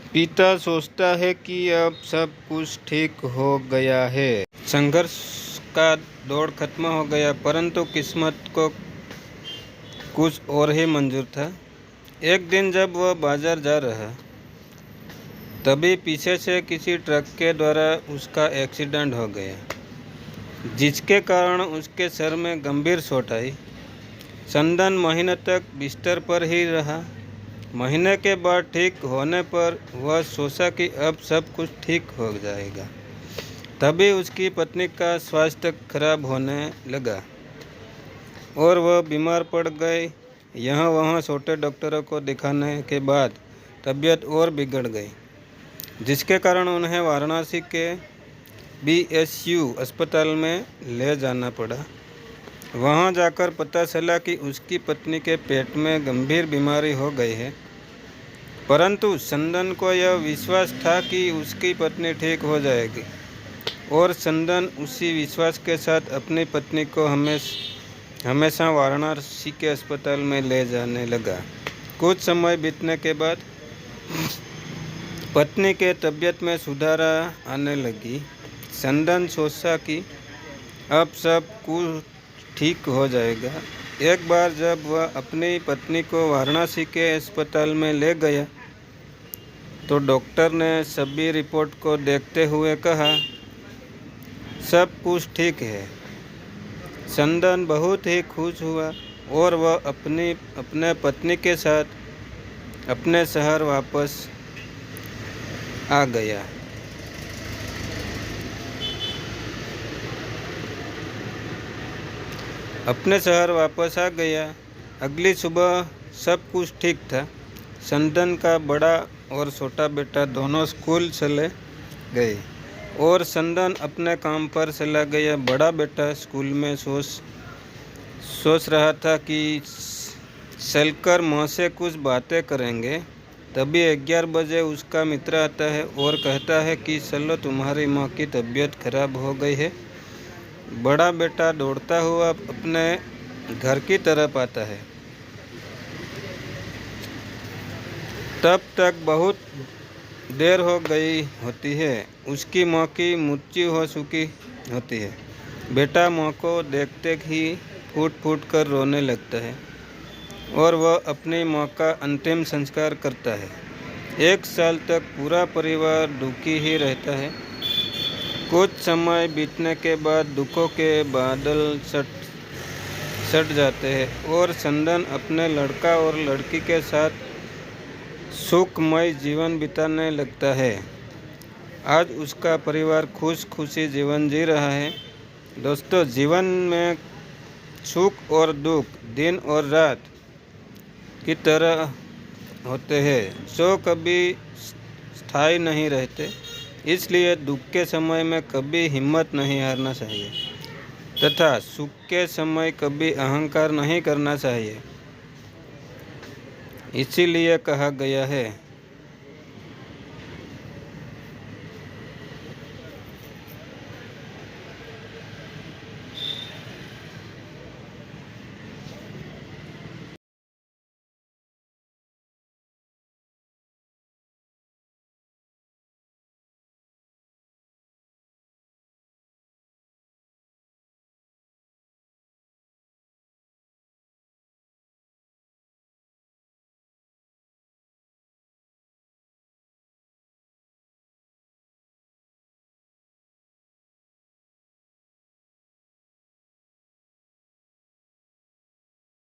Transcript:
पिता सोचता है कि अब सब कुछ ठीक हो गया है। संघर्ष का दौर खत्म हो गया, परंतु किस्मत को कुछ और ही मंजूर था। एक दिन जब वह बाजार जा रहा, तभी पीछे से किसी ट्रक के द्वारा उसका एक्सीडेंट हो गया, जिसके कारण उसके सर में गंभीर चोट आई। संदन महीने तक बिस्तर पर ही रहा। महीने के बाद ठीक होने पर वह सोचा कि अब सब कुछ ठीक हो जाएगा। तभी उसकी पत्नी का स्वास्थ्य खराब होने लगा और वह बीमार पड़ गई। यहाँ वहाँ छोटे डॉक्टरों को दिखाने के बाद तबीयत और बिगड़ गई, जिसके कारण उन्हें वाराणसी के BSU अस्पताल में ले जाना पड़ा। वहाँ जाकर पता चला कि उसकी पत्नी के पेट में गंभीर बीमारी हो गई है, परंतु संदन को यह विश्वास था कि उसकी पत्नी ठीक हो जाएगी और संदन उसी विश्वास के साथ अपनी पत्नी को हमेशा वाराणसी के अस्पताल में ले जाने लगा। कुछ समय बीतने के बाद पत्नी के तबीयत में सुधार आने लगी। संदन सोचा कि अब सब कुछ ठीक हो जाएगा। एक बार जब वह अपनी पत्नी को वाराणसी के अस्पताल में ले गया, तो डॉक्टर ने सभी रिपोर्ट को देखते हुए कहा, सब कुछ ठीक है। संदन बहुत ही खुश हुआ और वह अपने पत्नी के साथ अपने शहर वापस आ गया। अगली सुबह सब कुछ ठीक था। संदन का बड़ा और छोटा बेटा दोनों स्कूल चले गए और संदन अपने काम पर चला गया। बड़ा बेटा स्कूल में सोच रहा था कि चलकर माँ से कुछ बातें करेंगे। तभी 11 बजे उसका मित्र आता है और कहता है कि चलो, तुम्हारी माँ की तबीयत खराब हो गई है। बड़ा बेटा दौड़ता हुआ अपने घर की तरफ आता है। तब तक बहुत देर हो गई होती है। उसकी माँ की मृत्यु हो चुकी होती है। बेटा माँ को देखते ही फूट फूट कर रोने लगता है और वह अपनी माँ का अंतिम संस्कार करता है। 1 साल तक पूरा परिवार दुखी ही रहता है। कुछ समय बीतने के बाद दुखों के बादल छट जाते हैं और संदन अपने लड़का और लड़की के साथ सुखमय जीवन बिताने लगता है। आज उसका परिवार खुशी जीवन जी रहा है। दोस्तों, जीवन में सुख और दुख दिन और रात की तरह होते हैं, जो कभी स्थायी नहीं रहते। इसलिए दुख के समय में कभी हिम्मत नहीं हारना चाहिए तथा सुख के समय कभी अहंकार नहीं करना चाहिए। इसीलिए कहा गया है,